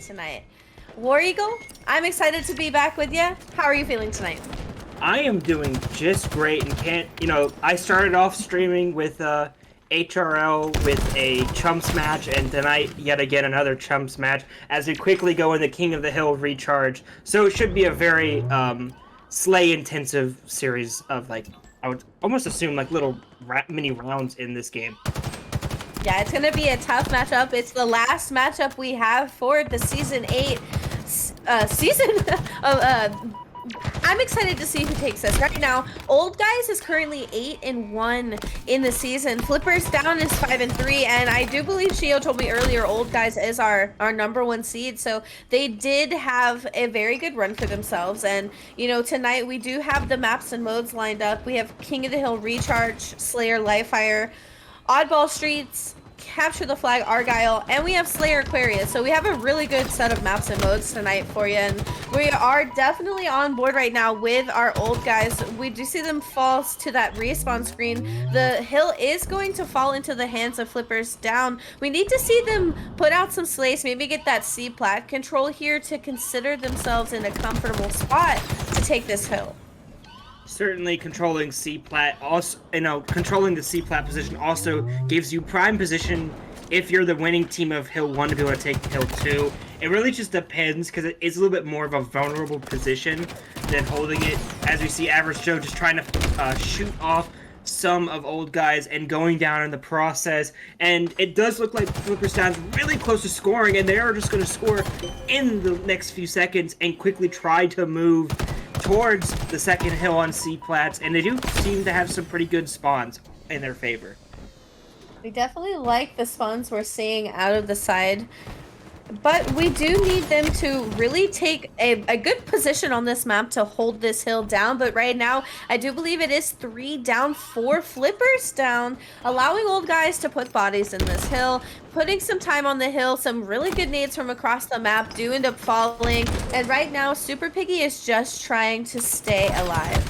tonight. War Eagle, I'm excited to be back with you. How are you feeling tonight? I am doing just great and I started off streaming with HRL with a Chumps match, and tonight yet again another Chumps match as we quickly go in the King of the Hill recharge. So it should be a very slay intensive series of, like, I would almost assume like little mini rounds in this game. Yeah, it's going to be a tough matchup. It's the last matchup we have for the Season 8 season of I'm excited to see who takes this. Right now, Old Guys is currently 8-1 in the season. Flippers Down is 5-3, and I do believe Shio told me earlier Old Guys is our #1 seed, so they did have a very good run for themselves. And you know, tonight we do have the maps and modes lined up. We have King of the Hill Recharge, Slayer Livefire, Oddball Streets, Capture the Flag Argyle, and we have Slayer Aquarius. So we have a really good set of maps and modes tonight for you, and we are definitely on board right now with our Old Guys. We do see them fall to that respawn screen. The hill is going to fall into the hands of Flippers Down. We need to see them put out some slays, maybe get that C-plat control here to consider themselves in a comfortable spot to take this hill. Certainly controlling C-plat, also, controlling the C-plat position also gives you prime position if you're the winning team of Hill 1 to be able to take Hill 2. It really just depends, because it is a little bit more of a vulnerable position than holding it, as we see Average Joe just trying to shoot off some of Old Guys and going down in the process. And it does look like Flippers Down's really close to scoring, and they are just going to score in the next few seconds and quickly try to move towards the second hill on C-plats, and they do seem to have some pretty good spawns in their favor. We definitely like the spawns we're seeing out of the side, but we do need them to really take a good position on this map to hold this hill down. But right now, I do believe it is 3 down, 4 Flippers Down, allowing Old Guys to put bodies in this hill, putting some time on the hill. Some really good nades from across the map do end up falling, and right now, Super Piggy is just trying to stay alive.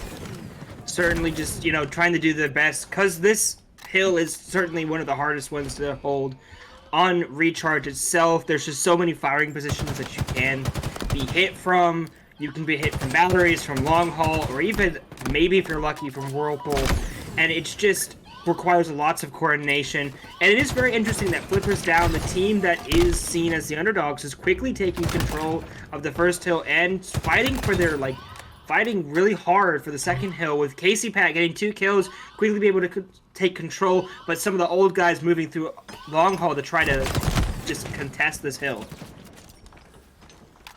Certainly just, trying to do their best, because this hill is certainly one of the hardest ones to hold. On recharge itself, there's just so many firing positions that you can be hit from. You can be hit from batteries, from long haul, or even maybe if you're lucky from whirlpool. And it's just requires lots of coordination. And it is very interesting that Flippers Down, the team that is seen as the underdogs, is quickly taking control of the first hill and fighting for their, fighting really hard for the second hill, with Casey Pat getting 2 kills, quickly be able to take control, but some of the Old Guys moving through long haul to try to just contest this hill.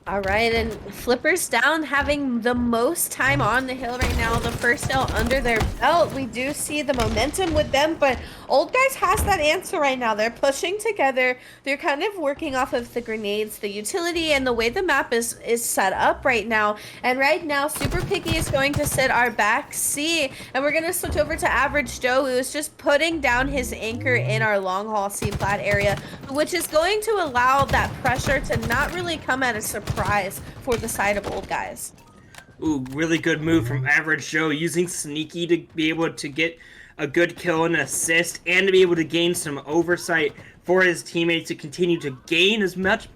All right, and Flippers Down having the most time on the hill right now, the first hill under their belt. We do see the momentum with them, but Old Guys has that answer right now. They're pushing together. They're kind of working off of the grenades, the utility, and the way the map is set up right now. And right now, Super Piggy is going to sit our back C, and we're going to switch over to Average Joe, who is just putting down his anchor in our long haul C-plat area, which is going to allow that pressure to not really come at a surprise for the side of Old Guys. Ooh, really good move from Average Joe, using Sneaky to be able to get a good kill and an assist, and to be able to gain some oversight for his teammates to continue to gain as much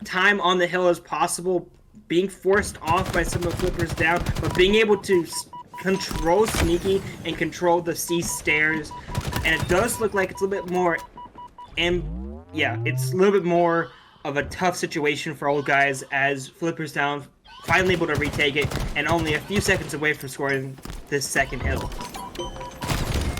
time on the hill as possible, being forced off by some of Flippers Down, but being able to control Sneaky and control the C stairs. And it does look like it's a little bit more, it's a little bit more of a tough situation for Old Guys, as Flippers Down finally able to retake it, and only a few seconds away from scoring this second hill.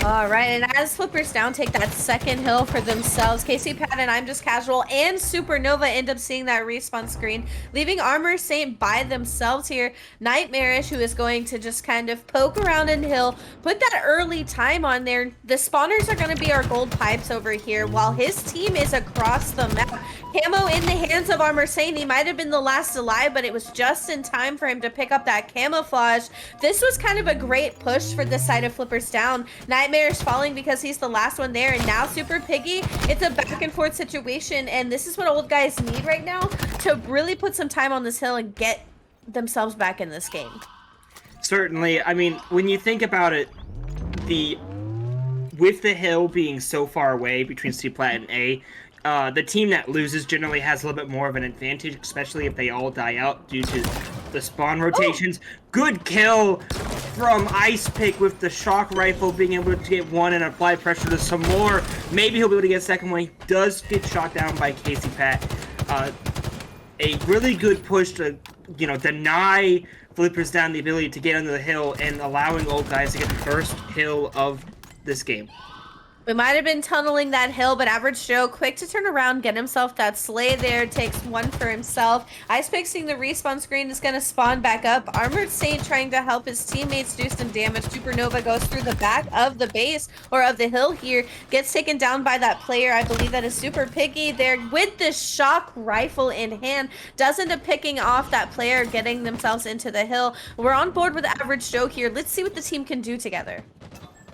All right, and as Flippers Down take that second hill for themselves, Casey Pat and I'm Just Casual and Supernova end up seeing that respawn screen, leaving Armor Saint by themselves here. Nightmarish, who is going to just kind of poke around in hill, put that early time on there. The spawners are going to be our gold pipes over here, while his team is across the map. Camo in the hands of Armor Saint. He might have been the last alive, but it was just in time for him to pick up that camouflage. This was kind of a great push for the side of Flippers Down. Nightmare's falling because he's the last one there, and now Super Piggy, it's a back and forth situation, and this is what Old Guys need right now to really put some time on this hill and get themselves back in this game. Certainly. I mean, when you think about it, with the hill being so far away between C-plat and A, the team that loses generally has a little bit more of an advantage, especially if they all die out due to the spawn rotations. Good kill from Ice Pick with the shock rifle, being able to get one and apply pressure to some more. Maybe he'll be able to get a second one. He does get shot down by Casey Pat. A really good push to, deny Flippers Down the ability to get under the hill and allowing Old Guys to get the first kill of this game. We might have been tunneling that hill, but Average Joe, quick to turn around, get himself that slay there, takes one for himself. Ice Pick seeing the respawn screen is going to spawn back up. Armored Saint trying to help his teammates do some damage. Supernova goes through the back of the base, or of the hill here, gets taken down by that player. I believe that is Super Piggy there with the shock rifle in hand. Does end up picking off that player, getting themselves into the hill. We're on board with Average Joe here. Let's see what the team can do together.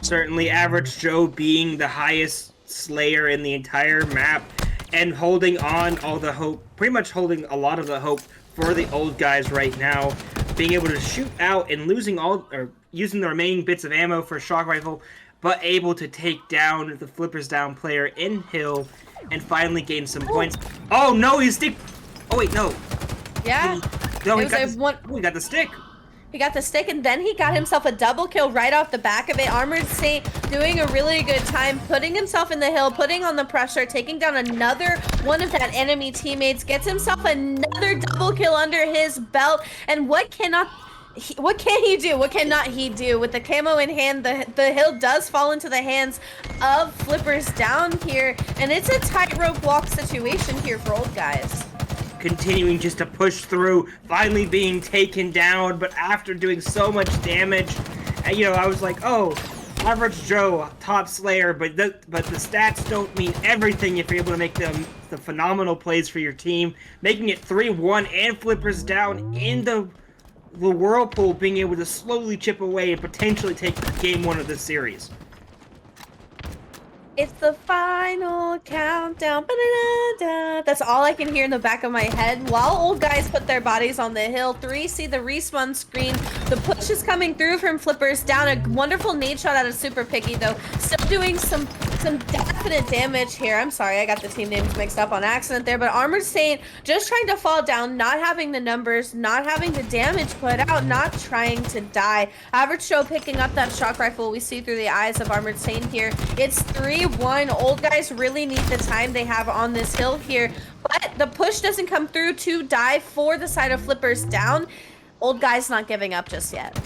Certainly, Average Joe being the highest slayer in the entire map and holding on all the hope, pretty much holding a lot of the hope for the Old Guys right now, being able to shoot out and losing all, or using the remaining bits of ammo for shock rifle, but able to take down the Flippers Down player in hill and finally gain some points. Oh no, he's stick. Oh wait, no. Yeah. No, he got the stick. He got the stick, and then he got himself a double kill right off the back of it. Armored Saint doing a really good time, putting himself in the hill, putting on the pressure, taking down another one of that enemy teammates, gets himself another double kill under his belt. And what can he do? What cannot he do? With the camo in hand, the hill does fall into the hands of Flippers Down here, and it's a tightrope walk situation here for Old Guys. Continuing just to push through, finally being taken down, but after doing so much damage, I was like, oh, Average Joe, top slayer, but the stats don't mean everything if you're able to make the phenomenal plays for your team, making it 3-1 and Flippers Down in the whirlpool, being able to slowly chip away and potentially take game one of this series. It's the final countdown. Ba-da-da-da. That's all I can hear in the back of my head while Old Guys put their bodies on the hill. 3 see the respawn screen. The push is coming through from Flippers Down. A wonderful nade shot out of Super Picky, though. Still doing some definite damage here. I'm sorry, I got the team names mixed up on accident there. But Armored Saint just trying to fall down, not having the numbers, not having the damage put out, not trying to die. Average Joe picking up that shock rifle we see through the eyes of Armored Saint here. It's 3-1. Old Guys really need the time they have on this hill here, but the push doesn't come through to die for the side of Flippers Down. Old Guys not giving up just yet.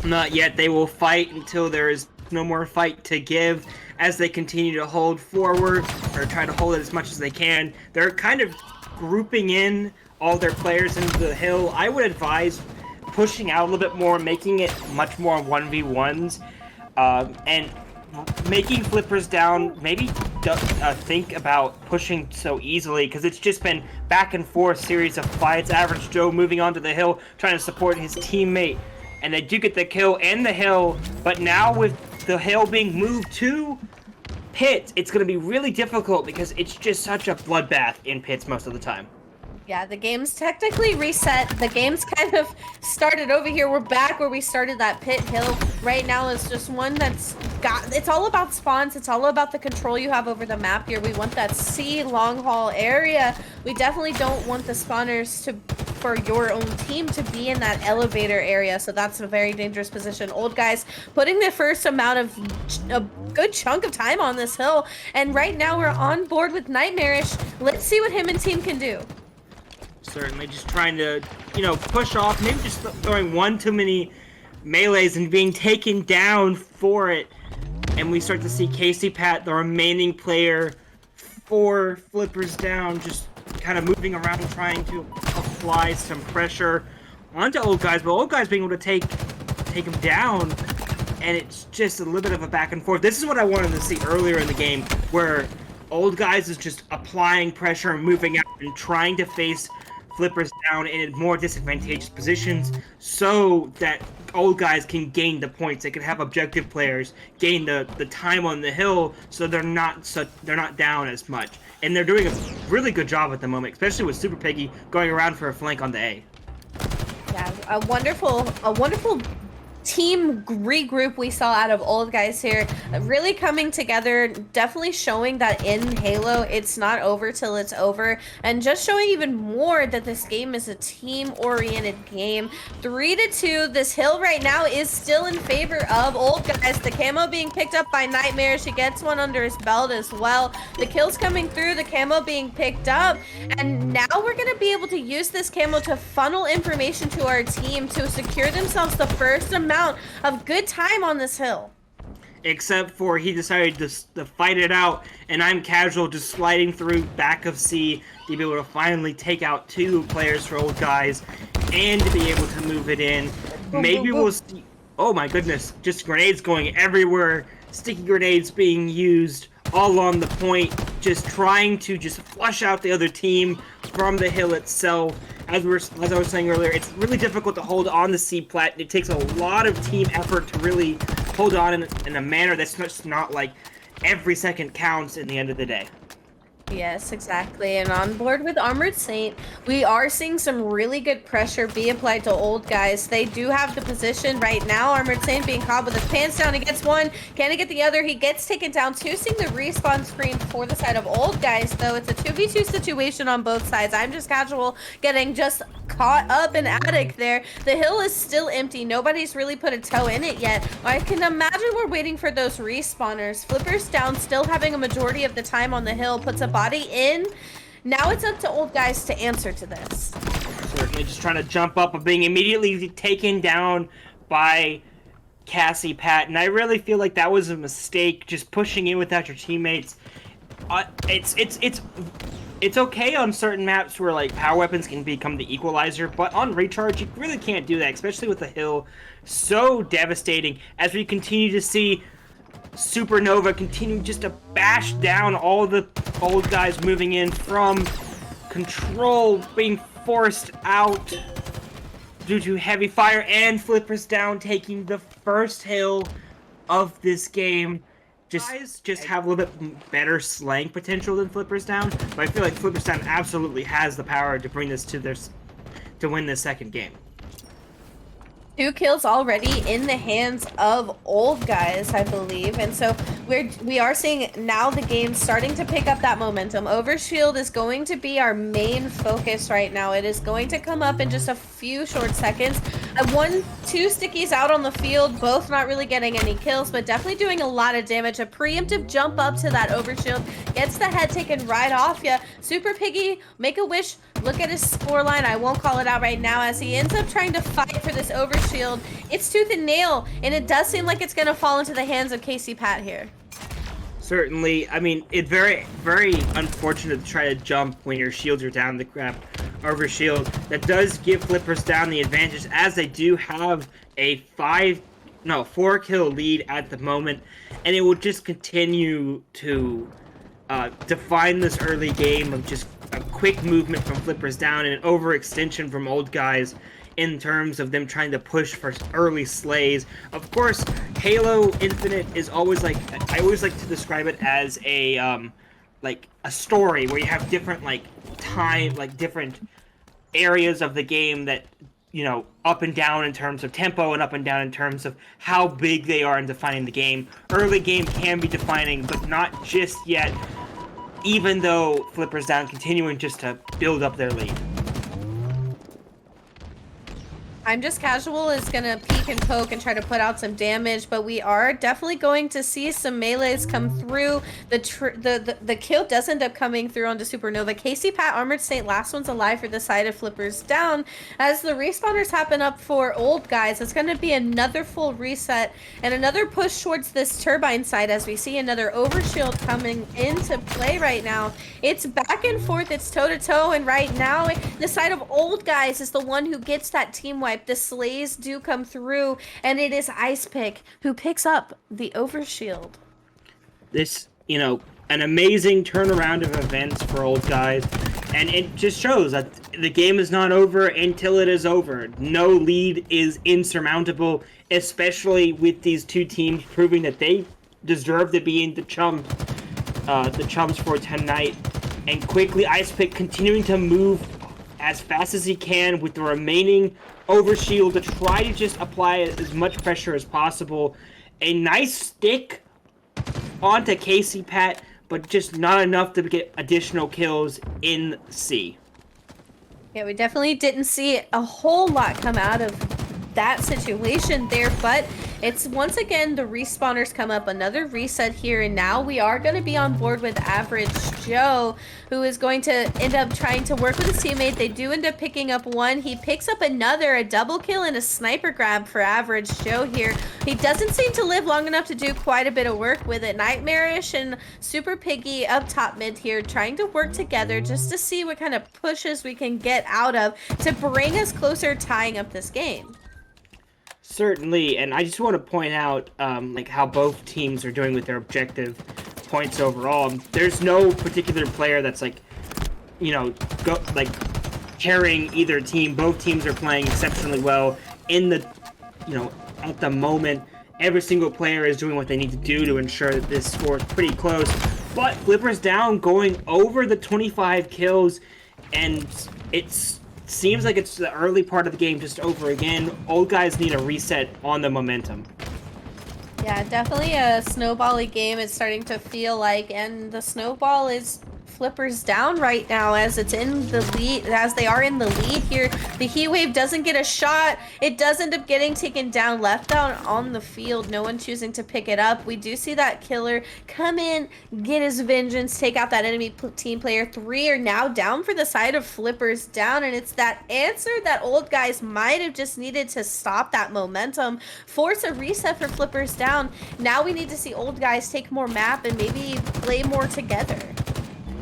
Not yet. They will fight until there is no more fight to give as they continue to hold forward or try to hold it as much as they can. They're kind of grouping in all their players into the hill. I would advise pushing out a little bit more, making it much more 1v1s, and making Flippers Down maybe think about pushing so easily, because it's just been back and forth series of fights. Average Joe moving onto the hill, trying to support his teammate, and they do get the kill and the hill, but now with the hill being moved to pits, it's going to be really difficult because it's just such a bloodbath in pits most of the time. Yeah, the game's technically reset. The game's kind of started over here. We're back where we started that pit hill. Right now is just one that's got, it's all about spawns. It's all about the control you have over the map here. We want that C long haul area. We definitely don't want the spawners for your own team to be in that elevator area. So that's a very dangerous position. Old Guys putting the first amount of a good chunk of time on this hill. And right now we're on board with Nightmarish. Let's see what him and team can do. Certainly, just trying to, push off, maybe just throwing one too many melees and being taken down for it. And we start to see Casey Pat, the remaining player for Flippers Down, just kind of moving around and trying to apply some pressure onto Old Guys, but Old Guys being able to take him down, and it's just a little bit of a back and forth. This is what I wanted to see earlier in the game, where Old Guys is just applying pressure and moving out and trying to face Flippers Down in more disadvantageous positions so that Old Guys can gain the points. They can have objective players gain the time on the hill, so they're not down as much. And they're doing a really good job at the moment, especially with Super Piggy going around for a flank on the A. Yeah, a wonderful team regroup we saw out of old guys here, really coming together, definitely showing that in Halo it's not over till it's over, and just showing even more that this game is a team-oriented game. 3-2. This hill right now is still in favor of old guys. The camo being picked up by Nightmare. She gets one under his belt as well. The kills coming through, the camo being picked up, and now we're going to be able to use this camo to funnel information to our team to secure themselves the first amount of good time on this hill. Except for he decided to fight it out, and I'm casual just sliding through back of C to be able to finally take out 2 players for old guys and to be able to move it in. Maybe we'll see. Oh my goodness, just grenades going everywhere, sticky grenades being used all on the point, just trying to just flush out the other team from the hill itself. As I was saying earlier, it's really difficult to hold on the C plat. It takes a lot of team effort to really hold on in a manner that's just not like every second counts in the end of the day. Yes, exactly. And on board with Armored Saint, we are seeing some really good pressure be applied to old guys. They do have the position right now. Armored Saint being caught with his pants down. He gets one. Can he get the other? He gets taken down. 2 seeing the respawn screen for the side of old guys, though. It's a 2v2 situation on both sides. I'm just casual getting just caught up in attic there. The hill is still empty. Nobody's really put a toe in it yet. I can imagine we're waiting for those respawners. Flipper's down, still having a majority of the time on the hill. Puts a body in. Now it's up to old guys to answer to this. Certainly just trying to jump up, but being immediately taken down by Cassie Pat, and I really feel like that was a mistake, just pushing in without your teammates. It's okay on certain maps where like power weapons can become the equalizer, but on recharge you really can't do that, especially with the hill so devastating. As we continue to see Supernova continue just to bash down all the old guys moving in from control, being forced out due to heavy fire, and Flipper's down, taking the first hill of this game. Just have a little bit better slang potential than Flipper's down, but I feel like Flipper's down absolutely has the power to bring this to win this second game. 2 kills already in the hands of old guys, I believe, and so we are seeing now the game starting to pick up that momentum. Overshield is going to be our main focus right now. It is going to come up in just a few short seconds. 1-2 stickies out on the field, both not really getting any kills, but definitely doing a lot of damage. A preemptive jump up to that overshield gets the head taken right off ya. Super Piggy, make a wish. Look at his scoreline. I won't call it out right now as he ends up trying to fight for this overshield. It's tooth and nail, and it does seem like it's going to fall into the hands of Casey Pat here. Certainly, I mean, it's very, very unfortunate to try to jump when your shields are down to grab overshield. That does give Flippers down the advantage, as they do have a 4-kill lead at the moment, and it will just continue to define this early game of just a quick movement from Flippers down and an overextension from old guys in terms of them trying to push for early slays. Of course, Halo Infinite is always like, I always like to describe it as a like a story where you have different different areas of the game that, you know, up and down in terms of tempo and up and down in terms of how big they are in defining the game. Early game can be defining, but not just yet, even though Flipper's down, continuing just to build up their lead. I'm just casual is gonna peek and poke and try to put out some damage, but we are definitely going to see some melees come through. The kill does end up coming through onto Supernova. Casey Pat, Armored Saint, last one's alive for the side of Flippers down. As the respawners happen up for old guys, it's gonna be another full reset and another push towards this turbine side as we see another overshield coming into play right now. It's back and forth, it's toe to toe, and right now the side of old guys is the one who gets that team wipe. The slays do come through, and it is Ice Pick who picks up the overshield. This, you know, an amazing turnaround of events for old guys, and it just shows that the game is not over until it is over. No lead is insurmountable, especially with these two teams proving that they deserve to be in the chumps for tonight. And quickly, Ice Pick continuing to move as fast as he can with the remaining overshield to try to just apply as much pressure as possible. A nice stick onto Casey Pat, but just not enough to get additional kills in C. Yeah, we definitely didn't see a whole lot come out of that situation there, but it's once again the respawners come up, another reset here, and now we are going to be on board with Average Joe, who is going to end up trying to work with his teammate. They do end up picking up one. He picks up another, a double kill and a sniper grab for Average Joe here. He doesn't seem to live long enough to do quite a bit of work with it. Nightmarish and Super Piggy up top mid here trying to work together just to see what kind of pushes we can get out of to bring us closer tying up this game. Certainly, and I just want to point out like how both teams are doing with their objective points overall. There's no particular player that's like, you know, carrying either team. Both teams are playing exceptionally well in the, you know, at the moment. Every single player is doing what they need to do to ensure that this score is pretty close. But Flipper's down, going over the 25 kills, and seems like it's the early part of the game just over again. Old guys need a reset on the momentum. Yeah, definitely a snowball-y game. It's starting to feel like, and the snowball is Flipper's down right now as it's in the lead, as they are in the lead here. The heat wave doesn't get a shot. It does end up getting taken down, left out on the field. No one choosing to pick it up. We do see that killer come in, get his vengeance, take out that enemy team player. 3 are now down for the side of Flipper's down, and it's that answer that old guys might have just needed to stop that momentum, force a reset for Flipper's down. Now we need to see old guys take more map and maybe play more together.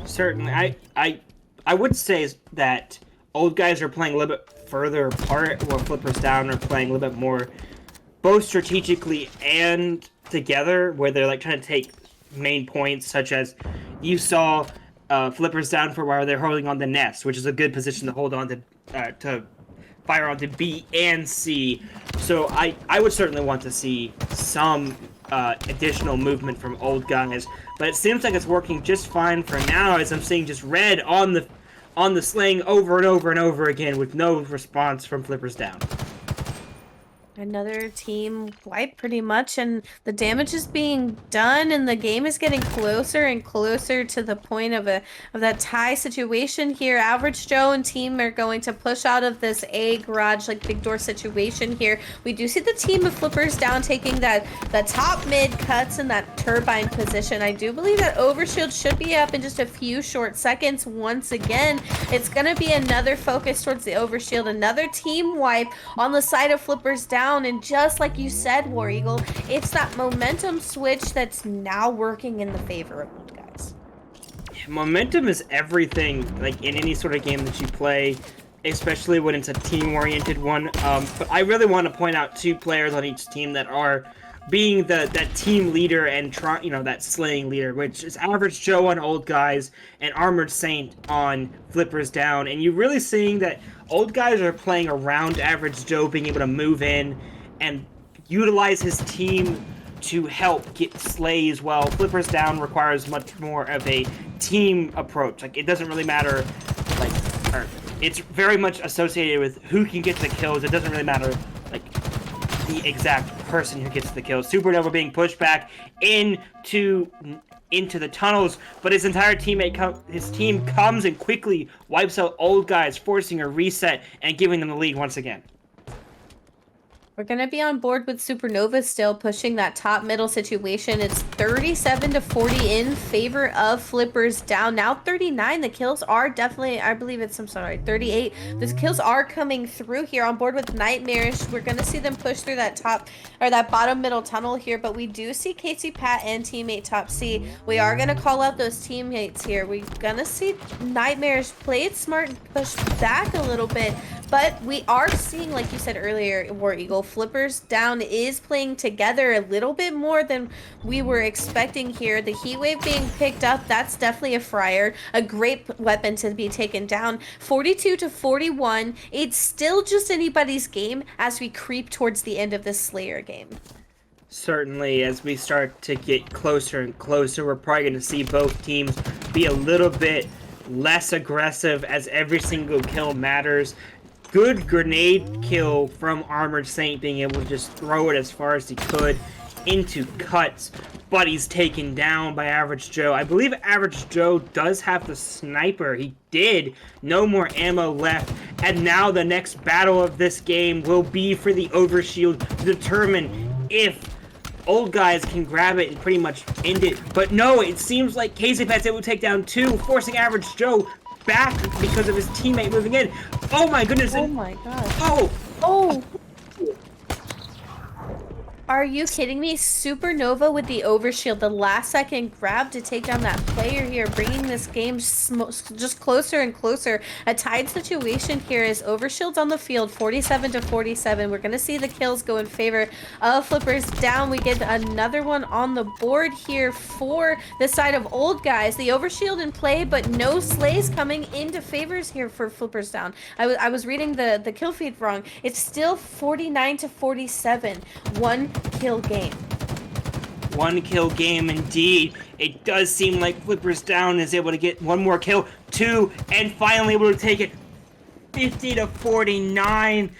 Certainly, I would say that old guys are playing a little bit further apart, while Flipper's down are playing a little bit more, both strategically and together, where they're like trying to take main points, such as you saw Flipper's down for a while. They're holding on the nest, which is a good position to hold on to fire onto B and C. So I would certainly want to see some additional movement from old guys, but it seems like it's working just fine for now, as I'm seeing just red on the sling over and over and over again with no response from Flipper's down. Another team wipe pretty much, and the damage is being done, and the game is getting closer and closer to the point of that tie situation here. Average Joe and team are going to push out of this A garage, like big door situation here. We do see the team of Flippers down taking that top mid cuts in that turbine position. I do believe that overshield should be up in just a few short seconds. Once again, it's going to be another focus towards the overshield, another team wipe on the side of Flippers down. And just like you said, War Eagle, it's that momentum switch that's now working in the favor of old guys. Momentum is everything, like in any sort of game that you play, especially when it's a team-oriented one. But I really want to point out 2 players on each team that are being that team leader and that slaying leader, which is Average Joe on old guys and Armored Saint on Flippers down. And you're really seeing that old guys are playing around Average Joe, being able to move in and utilize his team to help get slays, while Flippers down requires much more of a team approach. Like, it doesn't really matter, it's very much associated with who can get the kills. It doesn't really matter, like, the exact person who gets the kill. Supernova being pushed back into the tunnels, but his entire his team comes and quickly wipes out old guys, forcing a reset and giving them the lead once again. We're going to be on board with Supernova still pushing that top middle situation. It's 37-40 in favor of Flippers down. Now 39. The kills are definitely, I believe it's, I'm sorry, 38. The kills are coming through here on board with Nightmarish. We're going to see them push through that bottom middle tunnel here, but we do see Casey Pat and teammate Top C. We are going to call out those teammates here. We're going to see Nightmarish play it smart and push back a little bit. But we are seeing, like you said earlier, War Eagle, Flippers down is playing together a little bit more than we were expecting here. The heat wave being picked up, that's definitely a fryer, a great weapon to be taken down. 42-41, it's still just anybody's game as we creep towards the end of this Slayer game. Certainly, as we start to get closer and closer, we're probably going to see both teams be a little bit less aggressive as every single kill matters. Good grenade kill from Armored Saint, being able to just throw it as far as he could into cuts, but he's taken down by Average Joe. I believe Average Joe does have the sniper. He did. No more ammo left. And now the next battle of this game will be for the overshield to determine if Old Guys can grab it and pretty much end it. But no, it seems like KZPet's able to take down 2, forcing Average Joe back because of his teammate moving in. Oh my goodness. Oh my god. Oh! Oh! Are you kidding me? Supernova with the overshield, the last second grab to take down that player here, bringing this game just closer and closer. A tied situation here is overshield's on the field, 47-47. We're going to see the kills go in favor of Flippers Down. We get another one on the board here for the side of Old Guys. The overshield in play, but no slays coming into favors here for Flippers Down. I was reading the kill feed wrong. It's still 49-47. One kill game. One kill game indeed. It does seem like Flippers Down is able to get one more kill, 2, and finally able to take it 50-49.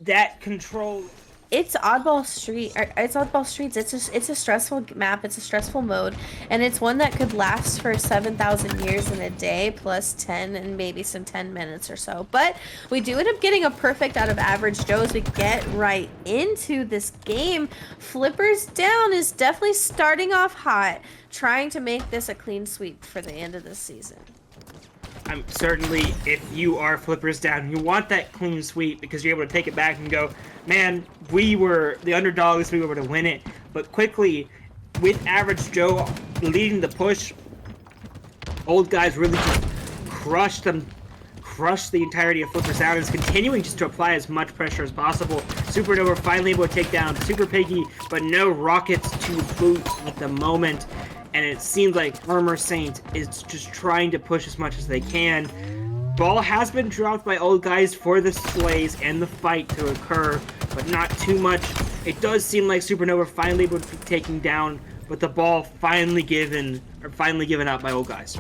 That control. It's Oddball Street. It's Oddball Streets. It's a stressful map. It's a stressful mode, and it's one that could last for 7,000 years in a day, plus 10 and maybe some 10 minutes or so. But we do end up getting a perfect out of Average Joe as we get right into this game. Flippers Down is definitely starting off hot, trying to make this a clean sweep for the end of the season. I'm certainly, if you are Flippers Down, you want that clean sweep because you're able to take it back and go, man, we were the underdogs, we were able to win it. But quickly, with Average Joe leading the push, Old Guys really just crushed them, crushed the entirety of Flippers Down, and is continuing just to apply as much pressure as possible. Supernova finally able to take down Super Piggy, but no rockets to boot at the moment. And it seems like Armor Saint is just trying to push as much as they can. Ball has been dropped by Old Guys for the slays and the fight to occur, but not too much. It does seem like Supernova finally able to be taken down, but the ball finally given up by Old Guys.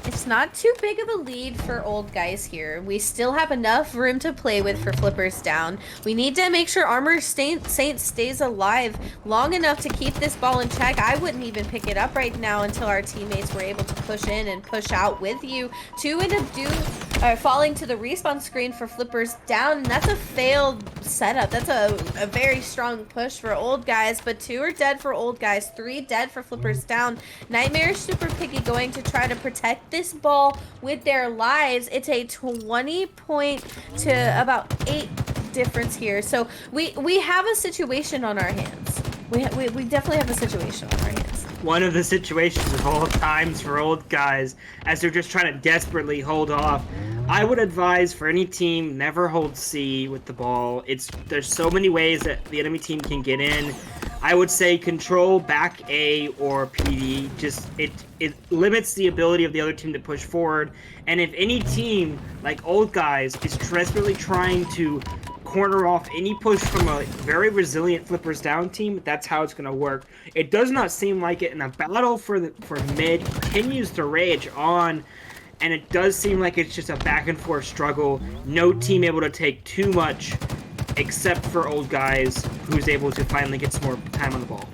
It's not too big of a lead for Old Guys here. We still have enough room to play with for Flippers Down. We need to make sure Armor Saint stays alive long enough to keep this ball in check. I wouldn't even pick it up right now until our teammates were able to push in and push out with you. 2 end up falling to the respawn screen for Flippers Down, and that's a failed setup. That's a very strong push for Old Guys, but 2 are dead for Old Guys, 3 dead for Flippers Down. Nightmare Super Piggy going to try to protect this ball with their lives. It's a 20 point to about 8 difference here. So we have a situation on our hands. We definitely have a situation on our hands. One of the situations of all times for Old Guys, as they're just trying to desperately hold off. I would advise for any team, never hold C with the ball. There's so many ways that the enemy team can get in. I would say control back A or PD. Just it limits the ability of the other team to push forward. And if any team like Old Guys is desperately trying to corner off any push from a very resilient Flippers Down team, that's how it's going to work. It does not seem like it, and the battle for mid continues to rage on, and it does seem like it's just a back and forth struggle. No team able to take too much except for Old Guys, who's able to finally get some more time on the ball.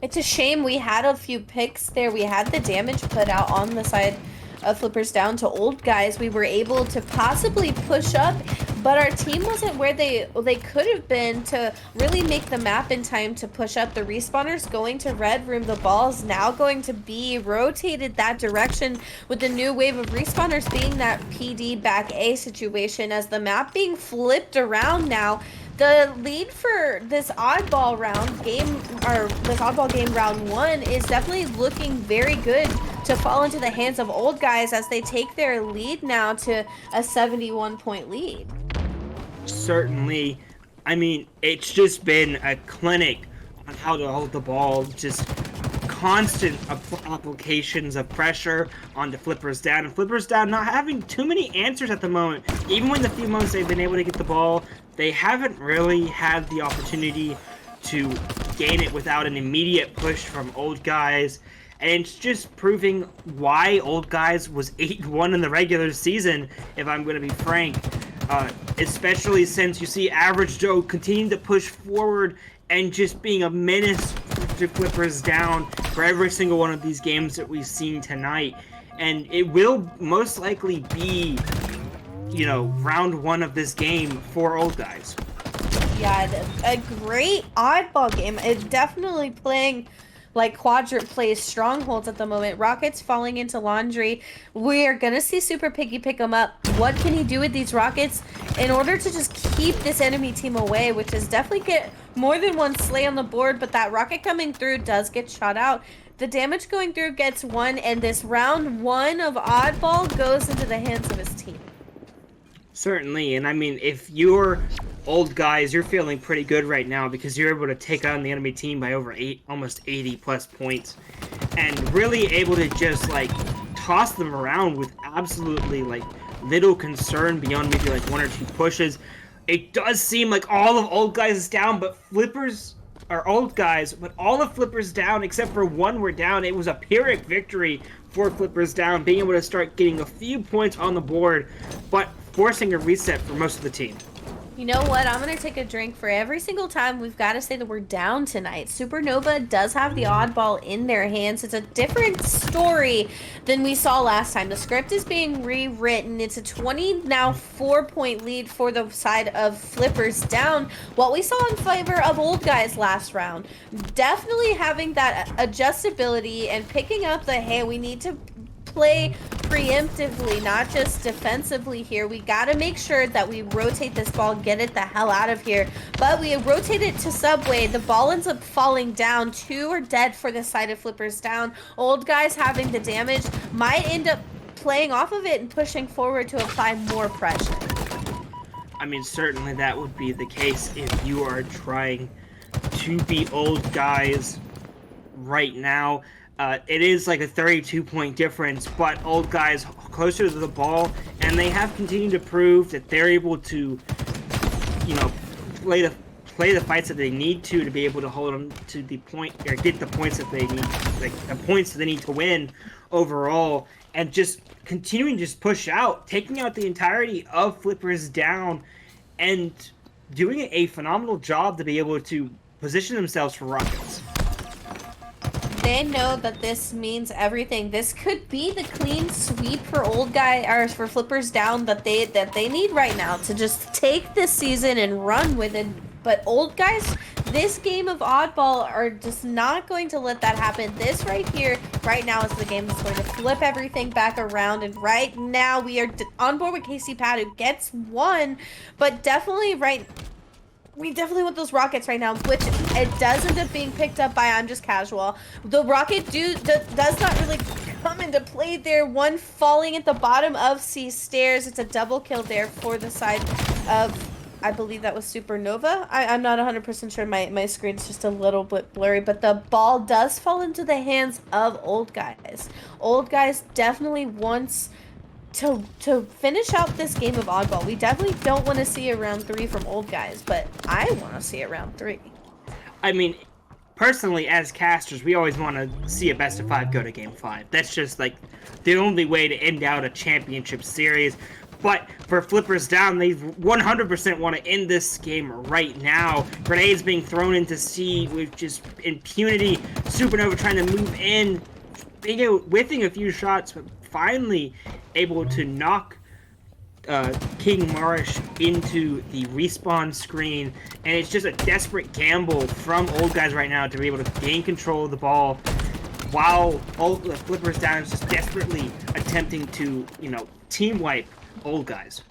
It's a shame. We had a few picks there. We had the damage put out on the side of Flippers Down to Old Guys. We were able to possibly push up, but our team wasn't where they could have been to really make the map in time to push up. The respawners going to red room. The ball's now going to be rotated that direction with the new wave of respawners being that PD back A situation, as the map being flipped around now. The lead for this oddball game round 1 is definitely looking very good to fall into the hands of Old Guys as they take their lead now to a 71 point lead. Certainly. I mean, it's just been a clinic on how to hold the ball. Just constant applications of pressure onto Flippers Down. And Flippers Down not having too many answers at the moment. Even when the few months they've been able to get the ball, they haven't really had the opportunity to gain it without an immediate push from Old Guys. And it's just proving why Old Guys was 8-1 in the regular season, if I'm going to be frank. Especially since you see Average Joe continuing to push forward and just being a menace to Clippers down for every single one of these games that we've seen tonight. And it will most likely be, you know, round 1 of this game for Old Guys. Yeah, a great oddball game. It's definitely playing like Quadrant plays Strongholds at the moment. Rockets falling into Laundry. We are going to see Super Piggy pick them up. What can he do with these Rockets in order to just keep this enemy team away, which is definitely get more than one slay on the board, but that Rocket coming through does get shot out. The damage going through gets 1, and this round 1 of oddball goes into the hands of his team. Certainly, and I mean, if you're Old Guys, you're feeling pretty good right now because you're able to take on the enemy team by over almost 80 plus points, and really able to just like toss them around with absolutely like little concern beyond maybe like 1 or 2 pushes. It does seem like all of Old Guys is down, but Flippers are Old Guys, but all of Flippers down except for 1 were down. It was a Pyrrhic victory for Flippers down, being able to start getting a few points on the board, but forcing a reset for most of the team. You know what? I'm going to take a drink for every single time we've got to say that we're down tonight. Supernova does have the oddball in their hands. It's a different story than we saw last time. The script is being rewritten. It's a 4-point lead for the side of Flippers down. What we saw in favor of Old Guys last round. Definitely having that adjustability and picking up the, hey, we need to play preemptively, not just defensively here. We got to make sure that we rotate this ball, get it the hell out of here. But we rotate it to Subway. The ball ends up falling down. 2 are dead for the side of Flippers down. Old Guys having the damage might end up playing off of it and pushing forward to apply more pressure. I mean, certainly that would be the case if you are trying to be Old Guys right now. It is like a 32-point difference, but Old Guys closer to the ball, and they have continued to prove that they're able to, you know, play the fights that they need to be able to hold them to the point or get the points that they need, like the points that they need to win overall, and just continuing to just push out, taking out the entirety of Flippers down, and doing a phenomenal job to be able to position themselves for Rockets. They know that this means everything. This could be the clean sweep for Old Guy or for Flippers down that they need right now to just take this season and run with it. But Old Guys, this game of oddball are just not going to let that happen. This right here, right now, is the game that's going to flip everything back around. And right now, we are on board with KC Pat, who gets 1, but definitely we definitely want those Rockets right now, which it does end up being picked up by I'm Just Casual. The Rocket does not really come into play there. 1 falling at the bottom of C stairs. It's a double kill there for the side of, I believe that was Supernova. I'm not 100% sure. My screen's just a little bit blurry, but the ball does fall into the hands of Old Guys. Old Guys definitely wants to finish out this game of oddball. We definitely don't want to see a round 3 from Old Guys, but I want to see a round 3. I mean, personally, as casters, we always want to see a best of 5 go to game 5. That's just like the only way to end out a championship series. But for Flippers down, they 100% want to end this game right now. Grenades being thrown into C with just impunity. Supernova trying to move in, whiffing a few shots, but finally able to knock King Marish into the respawn screen. And it's just a desperate gamble from Old Guys right now to be able to gain control of the ball while the Flippers down is just desperately attempting to, you know, team wipe Old Guys.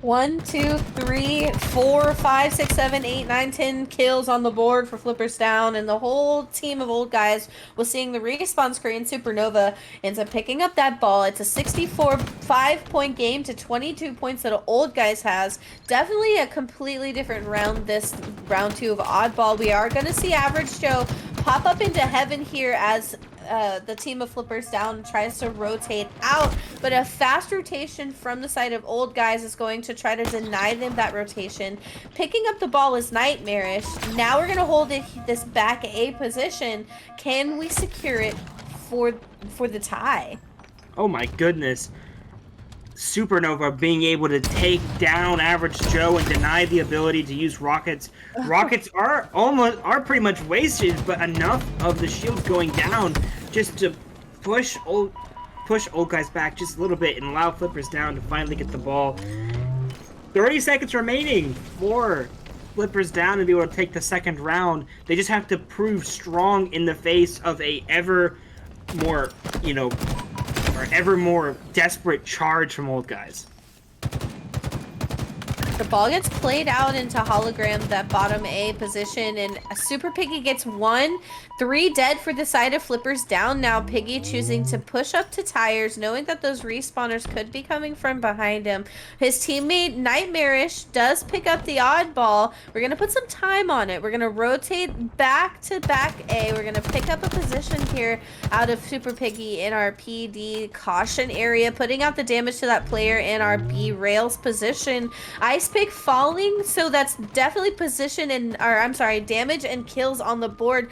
1, 2, 3, 4, 5, 6, 7, 8, 9, 10 kills on the board for Flippers down, and the whole team of Old Guys was seeing the respawn screen. Supernova ends up picking up that ball. It's a 5-point game to 22 points that Old Guys has. Definitely a completely different round, this round 2 of oddball. We are going to see Average Joe pop up into heaven here as the team of Flippers down tries to rotate out, but a fast rotation from the side of Old Guys is going to try to deny them that rotation. Picking up the ball is nightmarish. Now we're going to hold this back A position. Can we secure it for the tie. Oh my goodness. Supernova being able to take down Average Joe and deny the ability to use rockets. Rockets are pretty much wasted, but enough of the shields going down just to push old guys back just a little bit and allow Flippers down to finally get the ball. 30 seconds remaining for Flippers down and be able to take the second round. They just have to prove strong in the face of a ever more desperate charge from old guys. The ball gets played out into hologram, that bottom A position, and Super Piggy gets 1. 3 dead for the side of Flippers down. Now Piggy choosing to push up to tires, knowing that those respawners could be coming from behind him. His teammate Nightmarish does pick up the oddball. We're going to put some time on it. We're going to rotate back to back A. We're going to pick up a position here out of Super Piggy in our PD caution area, putting out the damage to that player in our B rails position. Ice Pick falling, so that's definitely position and, or I'm sorry, damage and kills on the board.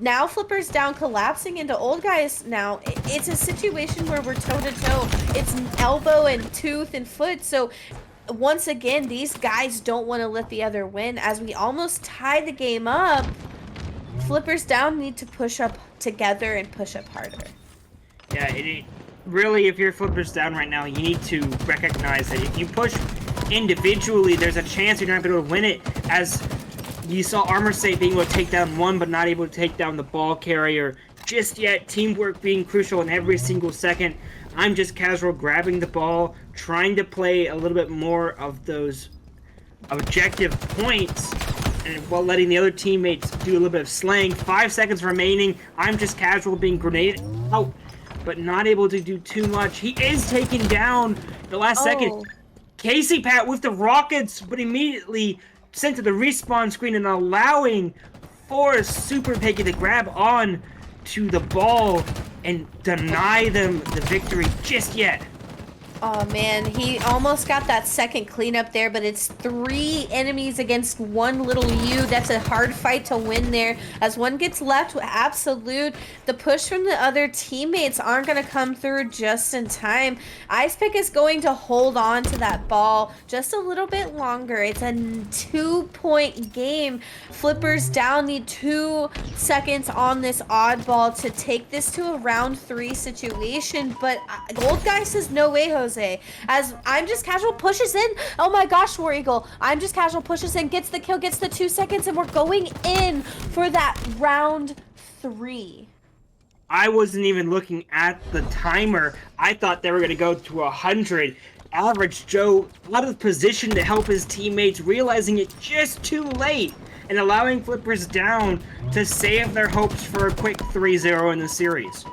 Now Flippers down, collapsing into old guys now. It's a situation where we're toe-to-toe. It's elbow and tooth and foot. So once again, these guys don't want to let the other win. As we almost tie the game up, Flippers down need to push up together and push up harder. Yeah, really, if you're Flippers down right now, you need to recognize that if you push individually, there's a chance you're not going to win it. As you saw Armor State being able to take down one, but not able to take down the ball carrier just yet. Teamwork being crucial in every single second. I'm just casual grabbing the ball, trying to play a little bit more of those objective points, and while letting the other teammates do a little bit of slaying. 5 seconds remaining. I'm just casual being grenaded out, but not able to do too much. He is taken down the last second. Casey Pat with the rockets, but immediately sent to the respawn screen and allowing for Super Piggy to grab on to the ball and deny them the victory just yet. Oh man, he almost got that second cleanup there, but it's 3 enemies against 1 little U. That's a hard fight to win there. As one gets left with Absolute, the push from the other teammates aren't going to come through just in time. Ice Pick is going to hold on to that ball just a little bit longer. It's a 2-point game. Flippers down, need 2 seconds on this oddball to take this to a round 3 situation, but Gold Guy says no way, Jose. As I'm just casual pushes in. Oh my gosh, War Eagle. I'm just casual pushes in, gets the kill, gets the 2 seconds, and we're going in for that round 3. I wasn't even looking at the timer. I thought they were going to go to 100. Average Joe out of position to help his teammates, realizing it just too late and allowing Flippers down to save their hopes for a quick 3-0 in the series.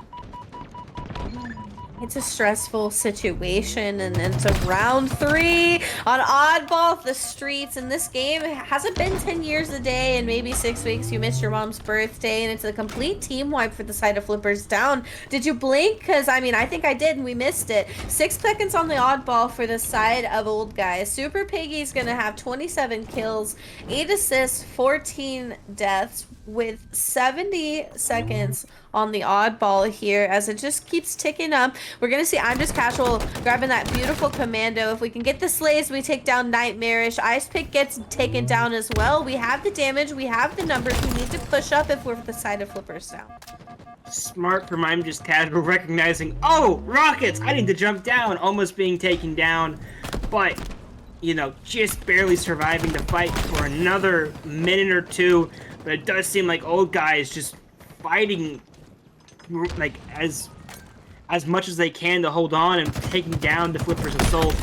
It's a stressful situation, and then to round 3 on oddball the streets. And this game hasn't been 10 years a day, and maybe 6 weeks. You missed your mom's birthday, and it's a complete team wipe for the side of Flippers down. Did you blink? Because I mean, I think I did, and we missed it. 6 seconds on the oddball for the side of old guys. Super Piggy's gonna have 27 kills, 8 assists, 14 deaths, with 70 seconds on the oddball here, as it just keeps ticking up. We're gonna see I'm just casual grabbing that beautiful commando. If we can get the slays, we take down Nightmarish. Ice Pick gets taken down as well. We have the damage, we have the numbers. We need to push up if we're the side of Flippers down. Smart from I'm just casual, recognizing, oh, rockets, I need to jump down, almost being taken down, but you know, just barely surviving the fight for another minute or 2. But it does seem like old guys just fighting like as much as they can to hold on and taking down the Flippers assault.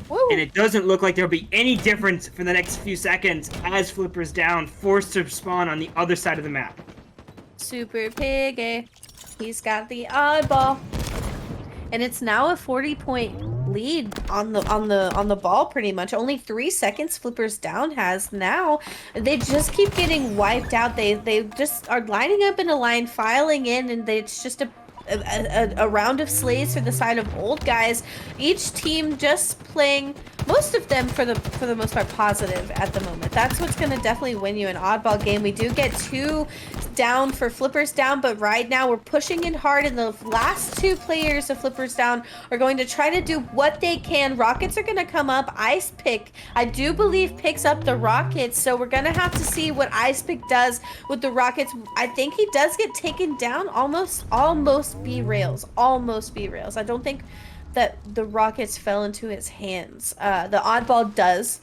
Woo. And it doesn't look like there'll be any difference for the next few seconds as Flippers down, forced to spawn on the other side of the map. Super Piggy, he's got the oddball, and it's now a 40-point lead on the ball. Pretty much only 3 seconds Flippers down has now. They just keep getting wiped out. They just are lining up in a line, filing in, and it's just a round of slays for the side of old guys. Each team just playing most of them for the most part positive at the moment. That's what's going to definitely win you an oddball game. We do get 2 down for Flippers Down, but right now we're pushing in hard, and the last 2 players of Flippers Down are going to try to do what they can. Rockets are going to come up. Ice Pick, I do believe, picks up the Rockets, so we're going to have to see what Ice Pick does with the Rockets. I think he does get taken down, almost B-rails. Almost B-rails. I don't think that the Rockets fell into his hands. The oddball does.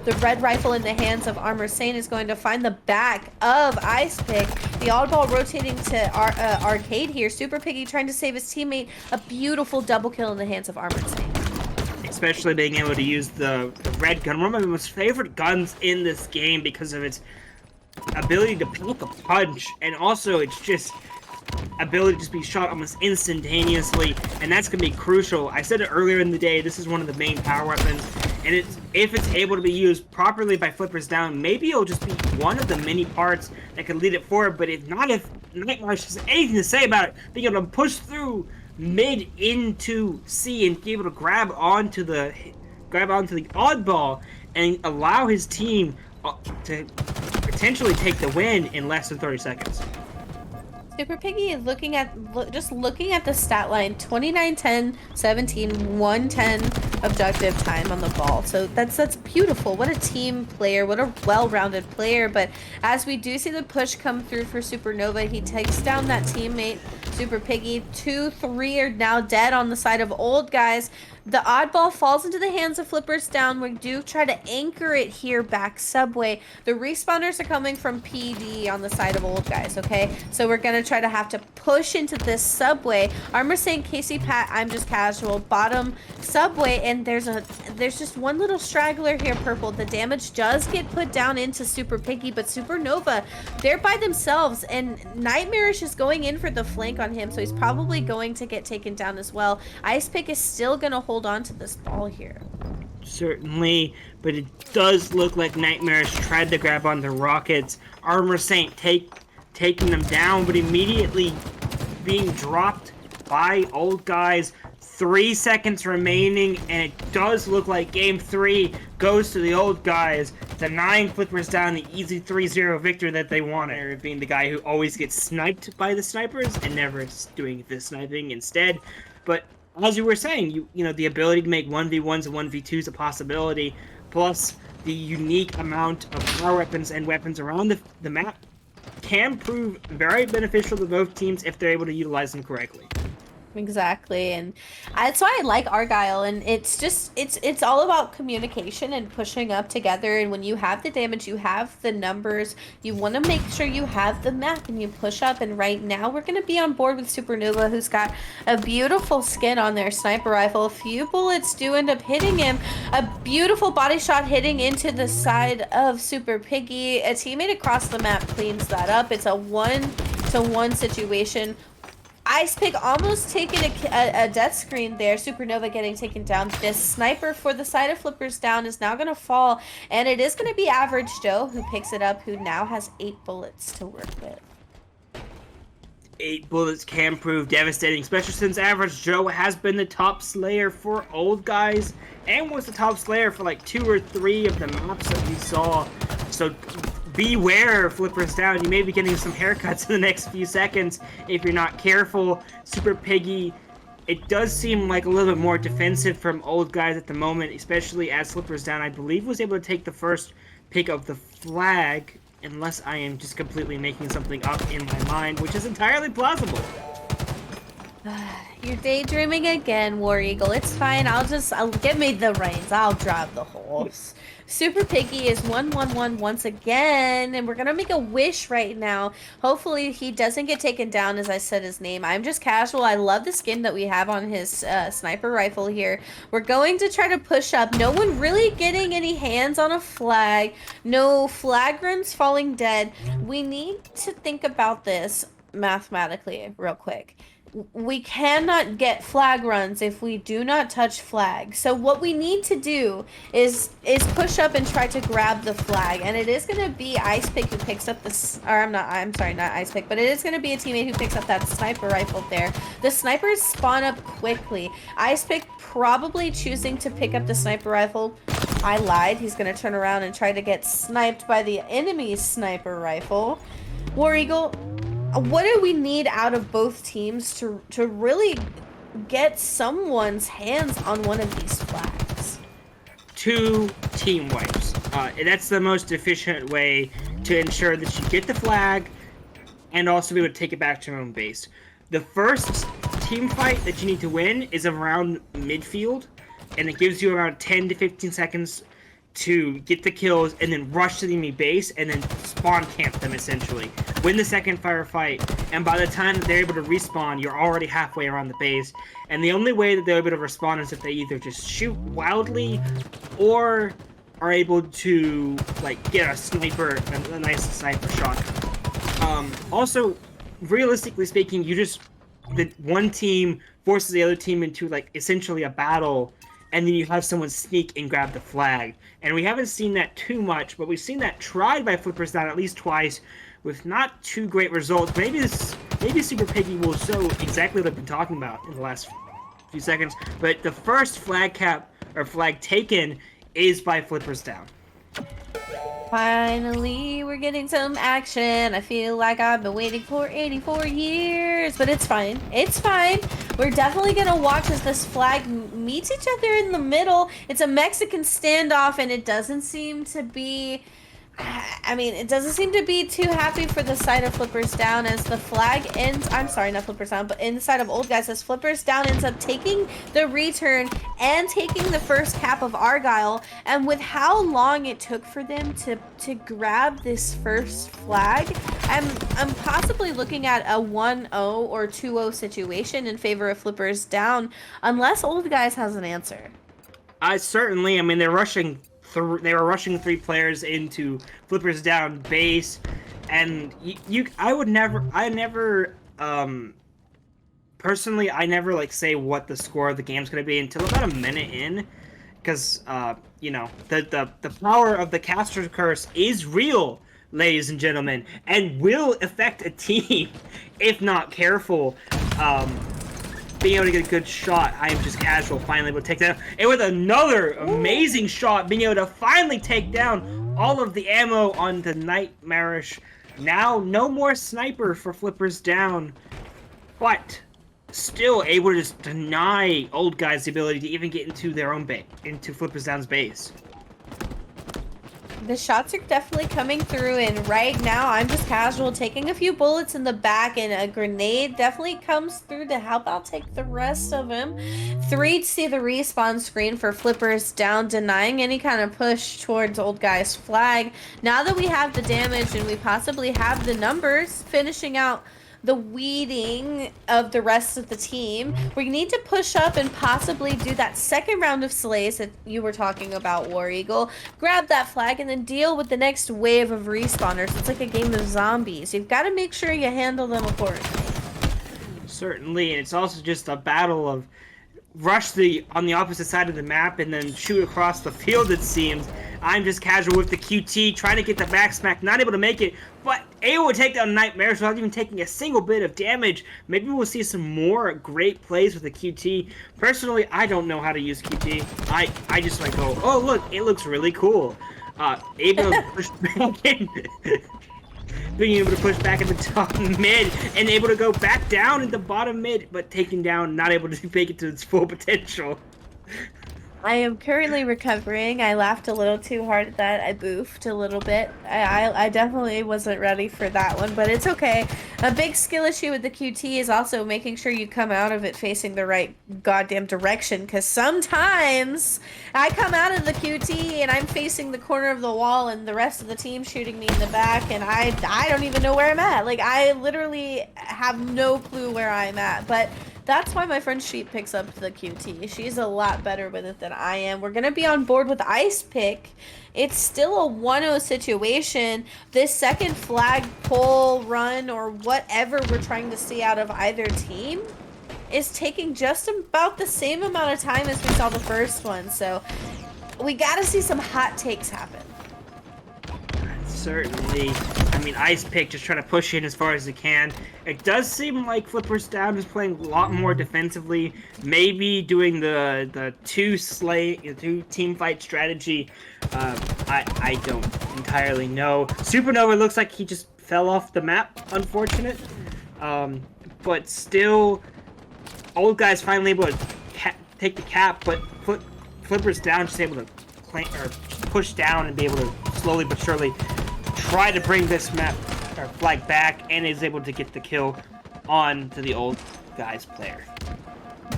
The red rifle in the hands of Armor Saint is going to find the back of Ice Pick. The oddball rotating to Arcade here. Super Piggy trying to save his teammate. A beautiful double kill in the hands of Armor Saint. Especially being able to use the red gun. One of my most favorite guns in this game because of its ability to pack a punch, and also it's just ability to just be shot almost instantaneously, and that's going to be crucial. I said it earlier in the day, this is one of the main power weapons, and if it's able to be used properly by Flippers Down, maybe it'll just be one of the many parts that could lead it forward. But if not, if Nightmare has anything to say about it, being able to push through mid into C and be able to grab onto the oddball and allow his team to potentially take the win in less than 30 seconds. Super Piggy is looking at the stat line: 29, 10, 17, 110 objective time on the ball. So that's beautiful. What a team player, what a well-rounded player. But as we do see the push come through for Supernova, he takes down that teammate, Super Piggy. 2, 3 are now dead on the side of Old Guys. The oddball falls into the hands of Flippers Down. We do try to anchor it here back subway. The respawners are coming from PD on the side of Old Guys, okay? So we're going to try to have to push into this subway. Armor Saint, Casey Pat, I'm just casual. Bottom subway, and there's just one little straggler here, Purple. The damage does get put down into Super Piggy, but Supernova, they're by themselves, and Nightmarish is going in for the flank on him, so he's probably going to get taken down as well. Ice Pick is still going to hold on to this ball here. Certainly, but it does look like Nightmarish tried to grab on the Rockets. Armor Saint taking them down, but immediately being dropped by Old Guys. 3 seconds remaining, and it does look like Game 3 goes to the Old Guys, denying Flippers Down the easy 3-0 victory that they wanted. Being the guy who always gets sniped by the snipers and never doing the sniping instead. But as you were saying, you know, the ability to make 1v1s and 1v2s a possibility, plus the unique amount of power weapons and weapons around the map can prove very beneficial to both teams if they're able to utilize them correctly. Exactly, and that's why I like Argyle, and it's all about communication and pushing up together. And when you have the damage, you have the numbers, you want to make sure you have the map and you push up. And right now we're going to be on board with Supernova, who's got a beautiful skin on their sniper rifle. A few bullets do end up hitting him. A beautiful body shot hitting into the side of Super Piggy. A teammate across the map cleans that up. It's a 1-to-1 situation. Ice Pick almost taking a death screen there. Supernova getting taken down. This sniper for the side of Flippers Down is now going to fall, and it is going to be Average Joe who picks it up, who now has 8 bullets to work with. 8 bullets can prove devastating, especially since Average Joe has been the top slayer for Old Guys and was the top slayer for like 2 or 3 of the maps that we saw. So beware, Flippers Down. You may be getting some haircuts in the next few seconds if you're not careful. Super Piggy, it does seem like a little bit more defensive from Old Guys at the moment, especially as Flippers Down, I believe, was able to take the first pick of the flag, unless I am just completely making something up in my mind, which is entirely plausible. You're daydreaming again, War Eagle. It's fine. I'll give me the reins. I'll drive the horse. Super Piggy is 1-1-1 once again, and we're gonna make a wish right now. Hopefully he doesn't get taken down as I said his name. I'm just casual. I love the skin that we have on his sniper rifle here. We're going to try to push up. No one really getting any hands on a flag. No flagrants falling dead. We need to think about this mathematically real quick. we cannot get flag runs if we do not touch flag. So what we need to do is push up and try to grab the flag. And it is going to be Ice Pick who picks up this, or I'm sorry, not Ice Pick, but it is going to be a teammate who picks up that sniper rifle there. The snipers spawn up quickly. Ice Pick probably choosing to pick up the sniper rifle. I lied. He's going to turn around and try to get sniped by the enemy's sniper rifle. War Eagle, what do we need out of both teams to really get someone's hands on one of these flags? 2 team wipes. That's the most efficient way to ensure that you get the flag and also be able to take it back to your own base. The first team fight that you need to win is around midfield, and it gives you around 10 to 15 seconds to get the kills and then rush to the enemy base and then spawn camp them, essentially. Win the second firefight, and by the time they're able to respawn, you're already halfway around the base. And the only way that they're able to respond is if they either just shoot wildly or are able to, like, get a nice sniper shot. Also, realistically speaking, the one team forces the other team into, like, essentially a battle, and then you have someone sneak and grab the flag. And we haven't seen that too much, but we've seen that tried by Flippers Down at least twice with not too great results. Maybe Super Piggy will show exactly what I've been talking about in the last few seconds. But the first flag taken is by Flippers Down. Finally, we're getting some action. I feel like I've been waiting for 84 years, but it's fine. It's fine. We're definitely gonna watch as this flag meets each other in the middle. It's a Mexican standoff, and it doesn't seem to be... I mean, it doesn't seem to be too happy for the side of Flippers Down as the flag ends... I'm sorry, not Flippers Down, but inside of Old Guys as Flippers Down ends up taking the return and taking the first cap of Argyle. And with how long it took for them to grab this first flag, I'm possibly looking at a 1-0 or 2-0 situation in favor of Flippers Down, unless Old Guys has an answer. Certainly. I mean, they were rushing 3 players into Flippers Down base, and personally, I never like say what the score of the game's gonna be until about a minute in, because you know, the power of the caster's curse is real, ladies and gentlemen, and will affect a team if not careful. Being able to get a good shot, I am just casual, finally able to take that. And with another amazing shot, being able to finally take down all of the ammo on the Nightmarish. Now, no more sniper for Flippers Down, but still able to just deny Old Guys the ability to even get into their own base, into Flippers Down's base. The shots are definitely coming through, and right now I'm just casual taking a few bullets in the back, and a grenade definitely comes through to help out take the rest of him. 3 to see the respawn screen for Flippers Down, denying any kind of push towards Old Guy's flag. Now that we have the damage and we possibly have the numbers finishing out the weeding of the rest of the team, we need to push up and possibly do that second round of slays that you were talking about, War Eagle. Grab that flag and then deal with the next wave of respawners. It's like a game of zombies. You've got to make sure you handle them accordingly. Certainly, and it's also just a battle of on the opposite side of the map and then shoot across the field, it seems. I'm just casual with the QT, trying to get the back smack, not able to make it, but able to take down Nightmares without even taking a single bit of damage. Maybe we'll see some more great plays with the QT. Personally, I don't know how to use QT. I just like go, oh look, it looks really cool. Able to push back in. Being able to push back in the top mid and able to go back down in the bottom mid, but taken down, not able to make it to its full potential. I am currently recovering. I laughed a little too hard at that. I boofed a little bit. I definitely wasn't ready for that one, but it's okay. A big skill issue with the QT is also making sure you come out of it facing the right goddamn direction, because sometimes I come out of the QT and I'm facing the corner of the wall and the rest of the team shooting me in the back, and I don't even know where I'm at. Like, I literally have no clue where I'm at, but That's why my friend Sheep picks up the QT. She's a lot better with it than I am. We're gonna be on board with Ice Pick. It's still a 1-0 situation. This second flag pull, run, or whatever we're trying to see out of either team is taking just about the same amount of time as we saw the first one. So we gotta see some hot takes happen. Certainly. I mean, Ice Pick just trying to push in as far as he can. It does seem like Flippers Down is playing a lot more defensively. Maybe doing the two team fight strategy. I don't entirely know. Supernova looks like he just fell off the map. Unfortunate. But still, old guy's finally able to take the cap, but Flippers Down just able to push down and be able to slowly but surely try to bring this flag back, and is able to get the kill on to the old guy's player.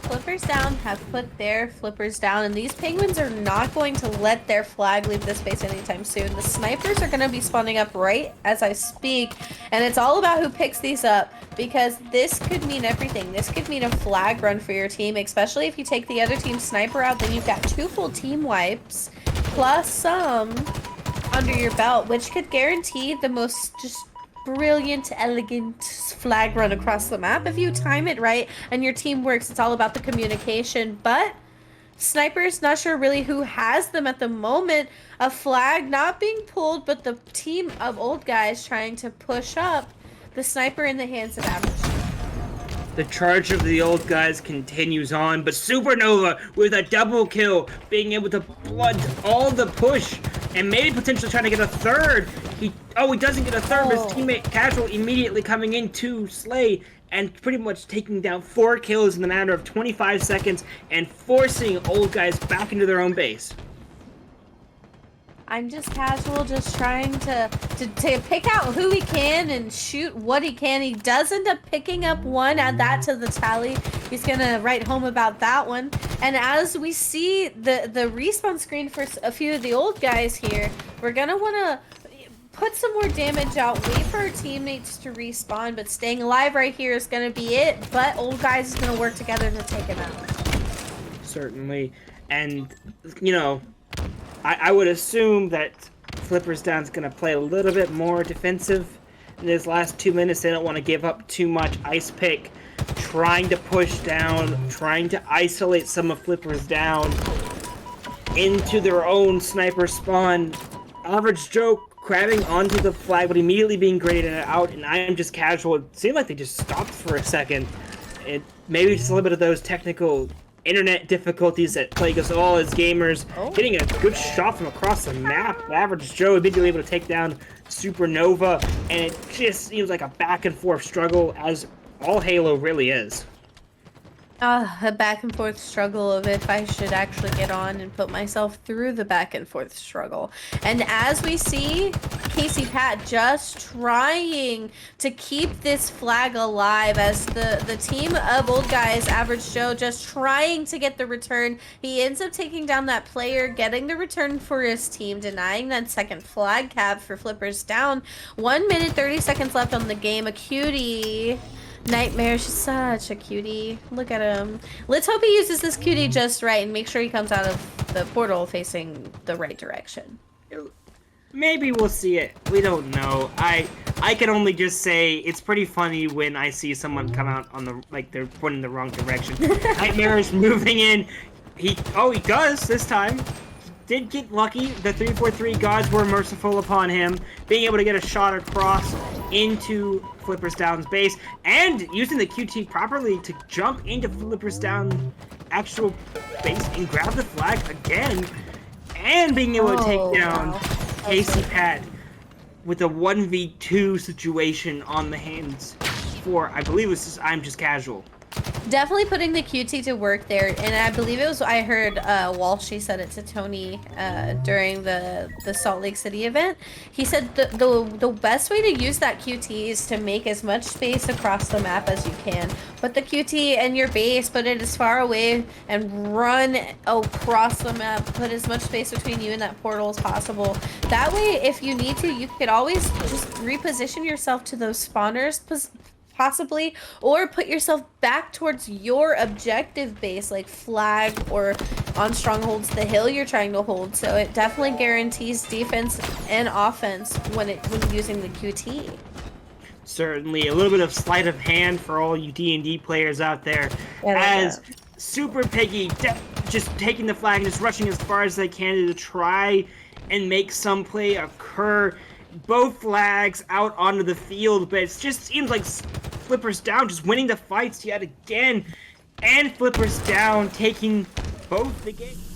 Flippers Down have put their flippers down, and these penguins are not going to let their flag leave this space anytime soon. The snipers are going to be spawning up right as I speak, and it's all about who picks these up, because this could mean everything. This could mean a flag run for your team, especially if you take the other team's sniper out. Then you've got 2 full team wipes plus some under your belt, which could guarantee the most just brilliant, elegant flag run across the map. If you time it right and your team works, it's all about the communication. But snipers, not sure really who has them at the moment. A flag not being pulled, but the team of old guys trying to push up. The sniper in the hands of Average. The charge of the old guys continues on, but Supernova with a double kill, being able to blunt all the push, and maybe potentially trying to get a third. He doesn't get a third, but his teammate Casual immediately coming in to slay, and pretty much taking down 4 kills in the matter of 25 seconds, and forcing old guys back into their own base. I'm just Casual, just trying to pick out who he can and shoot what he can. He does end up picking up one, add that to the tally. He's gonna write home about that one. And as we see the respawn screen for a few of the old guys here, we're gonna wanna put some more damage out, wait for our teammates to respawn, but staying alive right here is gonna be it. But old guys is gonna work together to take him out. Certainly. And, you know, I would assume that Flippers Down's going to play a little bit more defensive in these last 2 minutes. They don't want to give up too much. Ice Pick trying to push down, trying to isolate some of Flippers Down into their own sniper spawn. Average Joe grabbing onto the flag, but immediately being graded out, and I am just Casual. It seemed like they just stopped for a second. Maybe just a little bit of those technical internet difficulties that plague us all as gamers. Getting a good shot from across the map. Average Joe immediately able to take down Supernova, and it just seems like a back and forth struggle, as all Halo really is. A back and forth struggle of if I should actually get on and put myself through the back and forth struggle. And as we see, Casey Pat just trying to keep this flag alive as the team of old guys, Average Joe, just trying to get the return. He ends up taking down that player, getting the return for his team, denying that second flag cap for Flippers Down. 1 minute, 30 seconds left on the game. A cutie. Nightmare, she's such a cutie. Look at him. Let's hope he uses this cutie just right and make sure he comes out of the portal facing the right direction. Maybe we'll see it. We don't know. I can only just say it's pretty funny when I see someone come out on the, like, they're pointing the wrong direction. Nightmare is moving in. He does this time. Did get lucky. The 343 gods were merciful upon him, being able to get a shot across into Flippers Down's base, and using the QT properly to jump into Flippers Down actual base and grab the flag again, and being able to take down Casey Pat with a 1v2 situation on the hands for, I believe it was just, I'm just Casual. Definitely putting the QT to work there, and I believe it was, I heard Walshy said it to Tony during the Salt Lake City event. He said the best way to use that QT is to make as much space across the map as you can. Put the QT in your base, put it as far away, and run across the map. Put as much space between you and that portal as possible. That way, if you need to, you could always just reposition yourself to those spawners possibly, or put yourself back towards your objective base, like flag or on strongholds, the hill you're trying to hold. So it definitely guarantees defense and offense when using the QT. Certainly, a little bit of sleight of hand for all you D&D players out there, as Super Piggy just taking the flag and just rushing as far as they can to try and make some play occur. Both flags out onto the field, but it just seems like Flipper's Down just winning the fights yet again, and Flipper's Down taking both the games.